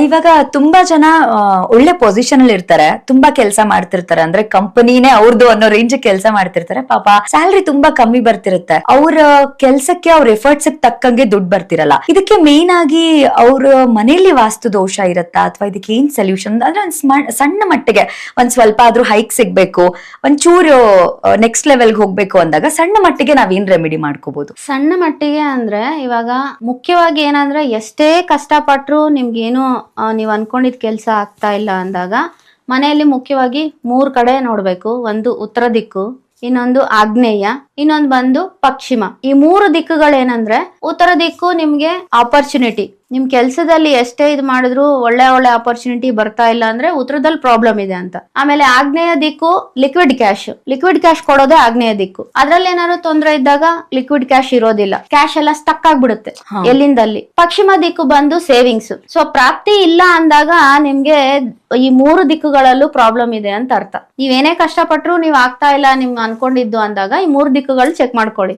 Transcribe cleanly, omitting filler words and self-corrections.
ಇವಾಗ ತುಂಬಾ ಜನ ಒಳ್ಳೆ ಪೊಸಿಷನ್ ಅಲ್ಲಿ ಇರ್ತಾರೆ, ತುಂಬಾ ಕೆಲಸ ಮಾಡ್ತಿರ್ತಾರೆ, ಅಂದ್ರೆ ಕಂಪನಿನೇ ಅವ್ರದ್ದು ಅನ್ನೋ ರೇಂಜ್ ಕೆಲಸ ಮಾಡ್ತಿರ್ತಾರೆ. ಪಾಪ ಸ್ಯಾಲ್ರಿ ತುಂಬಾ ಕಮ್ಮಿ ಬರ್ತಿರುತ್ತೆ. ಅವ್ರ ಕೆಲ್ಸಕ್ಕೆ ಅವ್ರ ಎಫರ್ಟ್ಸ್ ತಕ್ಕಂಗೆ ದುಡ್ಡು ಬರ್ತಿರಲ್ಲ. ಇದಕ್ಕೆ ಮೇನ್ ಆಗಿ ಅವ್ರ ಮನೆಯಲ್ಲಿ ವಾಸ್ತು ದೋಷ ಇರತ್ತಾ, ಅಥವಾ ಇದಕ್ಕೆ ಏನ್ ಸೊಲ್ಯೂಷನ್? ಅಂದ್ರೆ ಒಂದ್ ಸಣ್ಣ ಮಟ್ಟಿಗೆ ಒಂದ್ ಸ್ವಲ್ಪ ಆದ್ರೂ ಹೈಕ್ ಸಿಗ್ಬೇಕು, ಒಂಚೂರು ನೆಕ್ಸ್ಟ್ ಲೆವೆಲ್ಗೆ ಹೋಗ್ಬೇಕು ಅಂದಾಗ ಸಣ್ಣ ಮಟ್ಟಿಗೆ ನಾವೇನ್ ರೆಮಿಡಿ ಮಾಡ್ಕೋಬಹುದು? ಸಣ್ಣ ಮಟ್ಟಿಗೆ ಅಂದ್ರೆ ಇವಾಗ ಮುಖ್ಯವಾಗಿ ಏನಂದ್ರೆ ಎಷ್ಟೇ ಕಷ್ಟಪಟ್ರು ನಿಮ್ಗೇನು ನೀವ್ ಅನ್ಕೊಂಡಿದ್ ಕೆಲ್ಸ ಆಗ್ತಾ ಇಲ್ಲ ಅಂದಾಗ ಮನೆಯಲ್ಲಿ ಮುಖ್ಯವಾಗಿ 3 ಕಡೆ ನೋಡ್ಬೇಕು. ಒಂದು ಉತ್ತರ ದಿಕ್ಕು, ಇನ್ನೊಂದು ಆಗ್ನೇಯ, ಇನ್ನೊಂದು ಬಂದು ಪಶ್ಚಿಮ. ಈ 3 ದಿಕ್ಕುಗಳೇನಂದ್ರೆ, ಉತ್ತರ ದಿಕ್ಕು ನಿಮ್ಗೆ ಆಪರ್ಚುನಿಟಿ, ನಿಮ್ ಕೆಲ್ಸದಲ್ಲಿ ಎಷ್ಟೇ ಇದು ಮಾಡಿದ್ರು ಒಳ್ಳೆ ಆಪರ್ಚುನಿಟಿ ಬರ್ತಾ ಇಲ್ಲ ಅಂದ್ರೆ ಉತ್ತರದಲ್ಲಿ ಪ್ರಾಬ್ಲಮ್ ಇದೆ ಅಂತ. ಆಮೇಲೆ ಆಗ್ನೇಯ ದಿಕ್ಕು ಲಿಕ್ವಿಡ್ ಕ್ಯಾಶ್ ಕೊಡೋದೇ ಆಗ್ನೇಯ ದಿಕ್ಕು. ಅದ್ರಲ್ಲಿ ಏನಾದ್ರು ತೊಂದರೆ ಇದ್ದಾಗ ಲಿಕ್ವಿಡ್ ಕ್ಯಾಶ್ ಇರೋದಿಲ್ಲ, ಕ್ಯಾಶ್ ಎಲ್ಲ ಸ್ಟಕ್ ಆಗ್ಬಿಡುತ್ತೆ ಎಲ್ಲಿಂದಲ್ಲಿ. ಪಶ್ಚಿಮ ದಿಕ್ಕು ಬಂದು ಸೇವಿಂಗ್ಸ್. ಸೊ ಪ್ರಾಪ್ತಿ ಇಲ್ಲ ಅಂದಾಗ ನಿಮ್ಗೆ ಈ 3 ದಿಕ್ಕುಗಳಲ್ಲೂ ಪ್ರಾಬ್ಲಮ್ ಇದೆ ಅಂತ ಅರ್ಥ. ನೀವೇನೇ ಕಷ್ಟಪಟ್ರು ನೀವ್ ಆಗ್ತಾ ಇಲ್ಲ ನಿಮ್ ಅನ್ಕೊಂಡಿದ್ದು ಅಂದಾಗ ಈ 3 ದಿಕ್ಕುಗಳು ಚೆಕ್ ಮಾಡ್ಕೊಳ್ಳಿ.